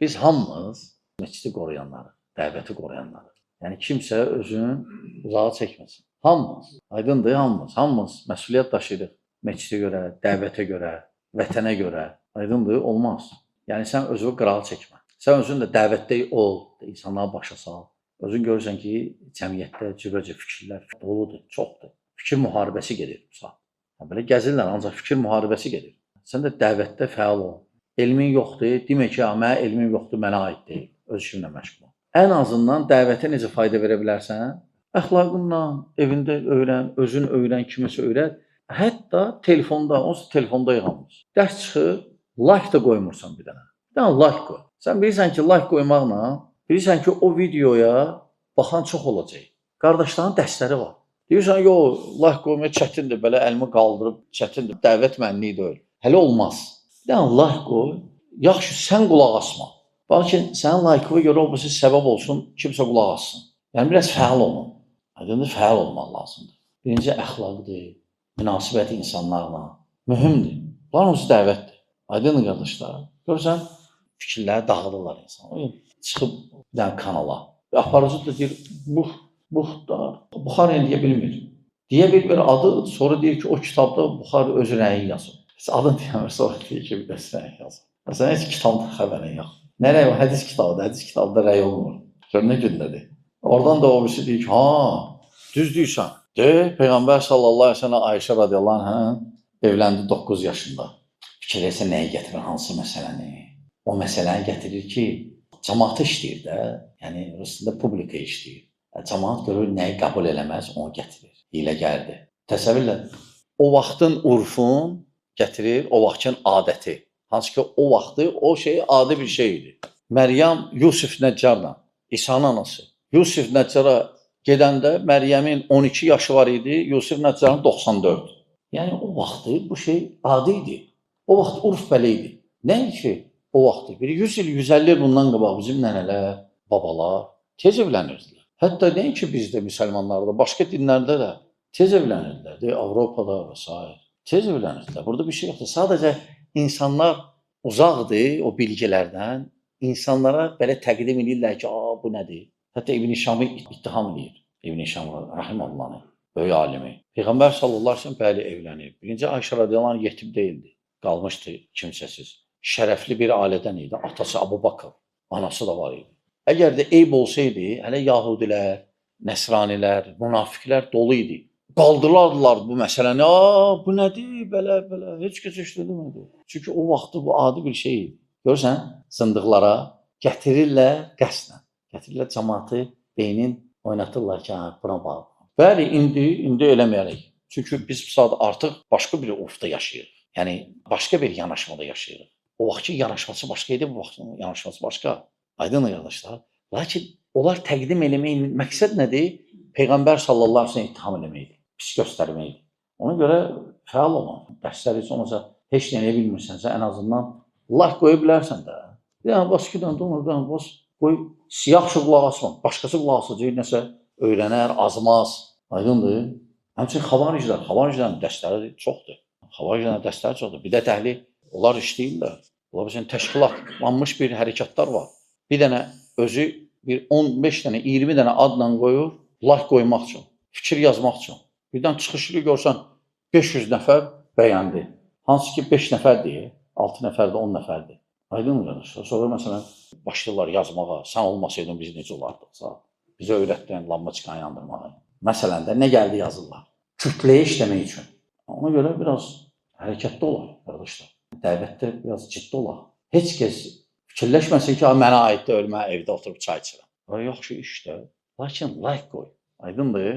Biz hamımız məscidi qoruyanlarıq, dəvəti qoruyanlarıq. Yəni kimsə özünü uzağa çəkməsin. Hamımız, aydındır, hamımız. Hamımız məsuliyyət daşıyırıq. Məscidə görə, dəvətə görə, vətənə görə. Aydındır, olmaz. Yəni sən özünü qırağa çəkmə. Sən özün də dəvətdə ol, insanlara başa sal. Özün görürsən ki, cəmiyyətdə cürbəcə fikirlər doludur, çoxdur. Fikir müharibəsi gedir bu saat. Belə gəzirlər, ancaq fikir müharibəsi gedir. Sən də dəvətdə fəal ol. Elmin yoxdur, demə ki, mənə elmin yoxdur, mənə aid deyil. Öz işinlə məşğul ol. Ən azından dəvətə necə fayda verə bilərsən? Əxlaqınla, evində öyrən, özün öyrən, kimisə öyrət. Hətta telefonda, onsuz telefonda yığılmış. Dərs çıxır, like da qoymursan bir dənə. Bir dənə like qoy. Sən bilirsən ki, like qoymaqla, bilirsən ki, o videoya baxan çox olacaq. Qardaşların dərsləri var. Deyirsən, yox, like qoymaya çətindir, belə əlimi qaldırıb çətindir, dəvət mənlik deyil. Hələ olmaz. Bir dənə like qoy, yaxşı sən qulaq asma. Lakin sənin like-ına görə o birisi səbəb olsun, kimsə qulaq assın. Yəni, biraz fəal olun. Aydındır, fəal olmaq lazımdır. Birinci əxlaqdır, münasibət insanlarla. Mühümdür. Bunlar onsuz dəvətdir. Aydındır, qardaşlar. Görürsən, fikirləri dağılırlar insan. Çıxıb bir dənə kanala. Aparıcı da deyir, Buxar deyə bilmir. Deyə bilmir adı, sonra deyir ki, o kitabda Buxar öz rəyi yazır. Adını deyəmir, sonra deyir ki, bir dəs rəyi yazır. Məsələn, heç kitabda xəbərin yox. Nə rəyi var? Hədis kitabıdır. Hədis kitabda rəyi olmur. Gör nə gündədir. Oradan da o birisi deyir ki, düz deyirsən. Peyğəmbər sallallahu əleyhi və səlləm Ayşə radiyallahu anhə evləndi 9 yaşında. Fikir etsə nəyi gətirir, hansı məsələni? O məsələni gətirir ki, cəmaatı işləyir də, yəni rüstündə publika işləyir. Cəmaat görür, nəyi qəbul eləməz, onu gətirir. Hiyləgərdir. Təsəvvürlə, o vaxtın urfun gətirir, o vaxtın adəti. Hansı ki, o vaxtı o şey adi bir şey idi. Məryəm Yusif Nəccarla, İsa'nın anası. Yusif Nəccara gedəndə Məryəmin 12 yaşı var idi, Yusif Nəccarın 94. Yəni, o vaxtı bu şey adi idi. O vaxt urf belə idi. Nəyə ki, o vaxtı? 100 il, 150 il bundan qabaq bizim nənələr, babalar tez evlənirdilər. Hətta nəyin ki, bizdə, müsəlmanlarda, başqa dinlərdə də tez evlənirdilər. Avropada və s. Tez evlənirdilər. Burada bir şey yoxdur. Sadəcə insanlar uzaqdır o bilgilərdən. İnsanlara belə təqdim edirlər ki, bu nədir? Hətta İbn-i Şamı ittiham edir. İbn-i Şamı, rahiməllahı, böyük alimi. Peyğəmbər sallallahu əleyhi və səlləm bəli evlənib. Birinci Ayşə radiyallahu anh yetim deyildi. Qalmışdı kimsəsiz. Şərəfli bir ailədən idi. Atası Əbu Bakır, anası da var idi. Əgər də eyb olsaydı, hələ yahudilər, nəsranilər, münafiqlər dolu idi. Qaldırardılar bu məsələni. Bu nədir? Belə, heç kəs heç nə demədi. Çünki o vaxtı bu adi bir şey idi. Görürsən, zındıqlara gətirirlər qəsdən. Gətirirlər cəmaatı, beynin oynatırlar ki, buna bağlı. Bəli, indi eləməyərik. Çünki biz bu saat artıq başqa bir urfda yaşayırıq. Yəni, başqa bir yanaşmada yaşayırıq. O vaxtki yanaşması başqa idi, bu vaxtın yanaşması başqa. Aydın qardaşlar. Lakin onlar təqdim eləməyin məqsəd nədir? Peyğəmbər sallallahu əleyhi və səlləm ittiham eləməkdir, pis göstərməkdir. Ona görə fəal olun. Dərsləri heç olmasa heç nə eləyə bilmirsənsə, ən azından like qoya bilərsən də. Yəni, baskıdan, donurdan, qoy, yaxşı qulaq asma. Başqası qulaq asacaq, nəsə öyrənər, azmaz. Aydındır. Həmçinin xavariclərin dərsləri çoxdur. Xavariclərin dərsləri çoxdur. Bidət əhli, onlar işləyirlər. Onlar üçün təşkilatlanmış bir hərəkətlər var. Bir dənə özü bir 15 dənə, 20 dənə adla qoyur, like qoymaq üçün, fikir yazmaq üçün. Birdən çıxışlı görsən 500 nəfər bəyəndi. Hansı ki 5 nəfər deyil, 6 nəfər də 10 nəfərdir. Aydın mı qardaşlar? Sonra məsələn başlayırlar yazmağa, sən olmasaydın biz necə olardıq? Bizə öyrətdən lambaçıqanı yandırmağa. Məsələn də nə gəldi yazırlar? Kütləyə işləmək üçün. Ona görə biraz hərəkətli olaq qardaşlar. Dəvətdə biraz ciddi olaq. Heç kəs fikirləşməsin ki, mənə aid deyil, mən evdə oturub çay içirəm. Yaxşı işdir. Lakin like qoy. Aydındır.